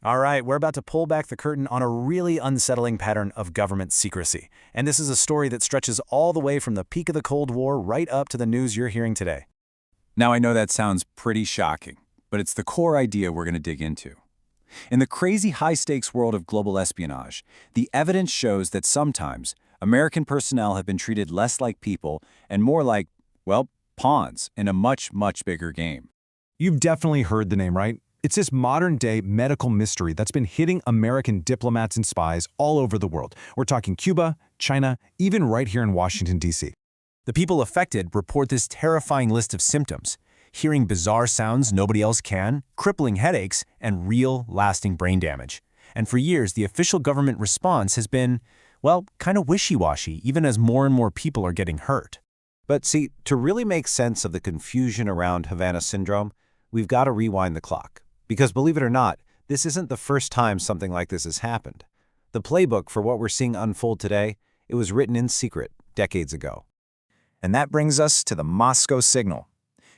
All right, we're about to pull back the curtain on a really unsettling pattern of government secrecy. And this is a story that stretches all the way from the peak of the Cold War right up to the news you're hearing today. Now, I know that sounds pretty shocking, but it's the core idea we're going to dig into. In the crazy high-stakes world of global espionage, the evidence shows that sometimes American personnel have been treated less like people and more like, well, pawns in a much, much bigger game. You've definitely heard the name, right? It's this modern-day medical mystery that's been hitting American diplomats and spies all over the world. We're talking Cuba, China, even right here in Washington, D.C. The people affected report this terrifying list of symptoms: hearing bizarre sounds nobody else can, crippling headaches, and real, lasting brain damage. And for years, the official government response has been, well, kind of wishy-washy, even as more and more people are getting hurt. But see, to really make sense of the confusion around Havana Syndrome, we've got to rewind the clock. Because believe it or not, this isn't the first time something like this has happened. The playbook for what we're seeing unfold today, it was written in secret decades ago. And that brings us to the Moscow signal.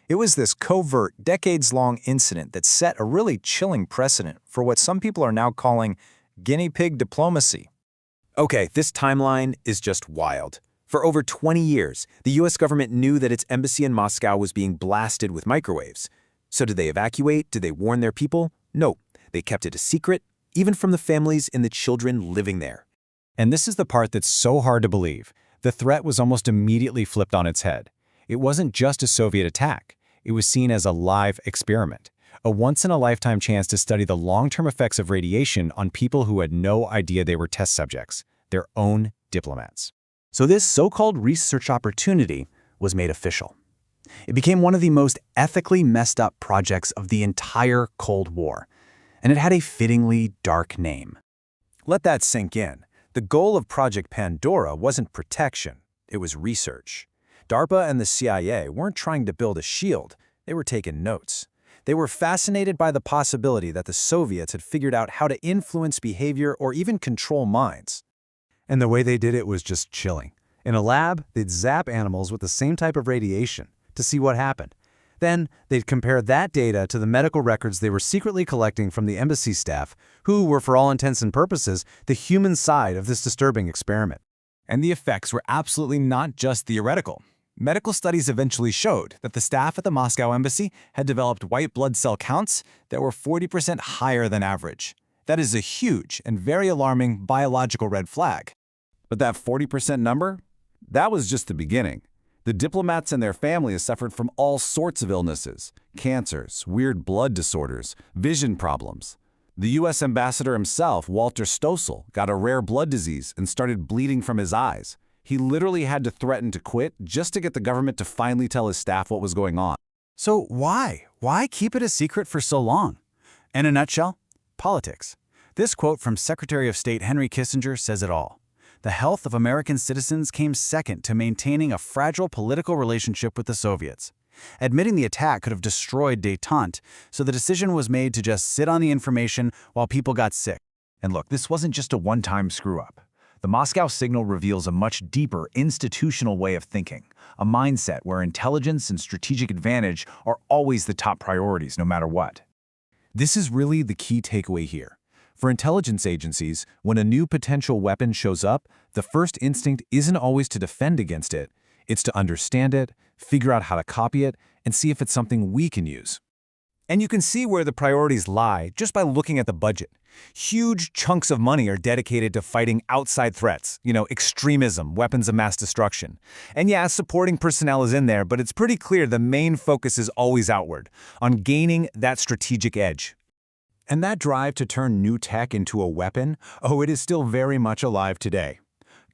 It was this covert, decades-long incident that set a really chilling precedent for what some people are now calling guinea pig diplomacy. Okay, this timeline is just wild. For over 20 years, the US government knew that its embassy in Moscow was being blasted with microwaves. So did they evacuate? Did they warn their people? No, they kept it a secret, even from the families and the children living there. And this is the part that's so hard to believe. The threat was almost immediately flipped on its head. It wasn't just a Soviet attack. It was seen as a live experiment, a once-in-a-lifetime chance to study the long-term effects of radiation on people who had no idea they were test subjects, their own diplomats. So this so-called research opportunity was made official. It became one of the most ethically messed up projects of the entire Cold War, and it had a fittingly dark name. Let that sink in. The goal of Project Pandora wasn't protection, it was research. DARPA and the CIA weren't trying to build a shield, they were taking notes. They were fascinated by the possibility that the Soviets had figured out how to influence behavior or even control minds. And the way they did it was just chilling. In a lab, they'd zap animals with the same type of radiation to see what happened. Then, they'd compare that data to the medical records they were secretly collecting from the embassy staff, who were, for all intents and purposes, the human side of this disturbing experiment. And the effects were absolutely not just theoretical. Medical studies eventually showed that the staff at the Moscow embassy had developed white blood cell counts that were 40% higher than average. That is a huge and very alarming biological red flag. But that 40% number? That was just the beginning. The diplomats and their families suffered from all sorts of illnesses, cancers, weird blood disorders, vision problems. The U.S. ambassador himself, Walter Stossel, got a rare blood disease and started bleeding from his eyes. He literally had to threaten to quit just to get the government to finally tell his staff what was going on. So why? Why keep it a secret for so long? In a nutshell, politics. This quote from Secretary of State Henry Kissinger says it all. The health of American citizens came second to maintaining a fragile political relationship with the Soviets. Admitting the attack could have destroyed détente, so the decision was made to just sit on the information while people got sick. And look, this wasn't just a one-time screw-up. The Moscow signal reveals a much deeper institutional way of thinking, a mindset where intelligence and strategic advantage are always the top priorities no matter what. This is really the key takeaway here. For intelligence agencies, when a new potential weapon shows up, the first instinct isn't always to defend against it. It's to understand it, figure out how to copy it, and see if it's something we can use. And you can see where the priorities lie just by looking at the budget. Huge chunks of money are dedicated to fighting outside threats, extremism, weapons of mass destruction. And yeah, supporting personnel is in there, but it's pretty clear the main focus is always outward, on gaining that strategic edge. And that drive to turn new tech into a weapon, it is still very much alive today.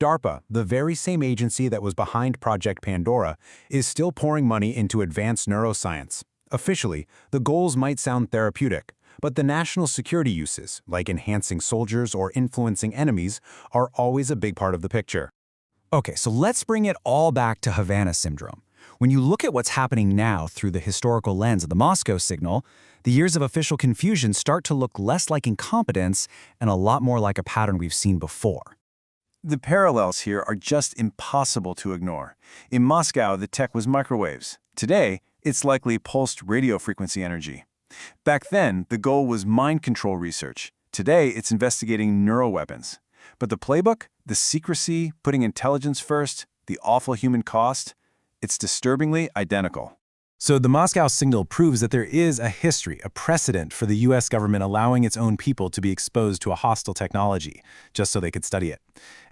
DARPA, the very same agency that was behind Project Pandora, is still pouring money into advanced neuroscience. Officially, the goals might sound therapeutic, but the national security uses, like enhancing soldiers or influencing enemies, are always a big part of the picture. Okay, so let's bring it all back to Havana Syndrome. When you look at what's happening now through the historical lens of the Moscow signal, the years of official confusion start to look less like incompetence and a lot more like a pattern we've seen before. The parallels here are just impossible to ignore. In Moscow, the tech was microwaves. Today, it's likely pulsed radio frequency energy. Back then, the goal was mind control research. Today, it's investigating neuroweapons. But the playbook, the secrecy, putting intelligence first, the awful human cost, it's disturbingly identical. So the Moscow signal proves that there is a history, a precedent for the U.S. government allowing its own people to be exposed to a hostile technology, just so they could study it.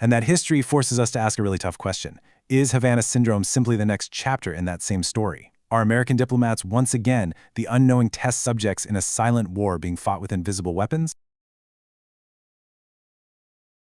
And that history forces us to ask a really tough question. Is Havana Syndrome simply the next chapter in that same story? Are American diplomats once again the unknowing test subjects in a silent war being fought with invisible weapons?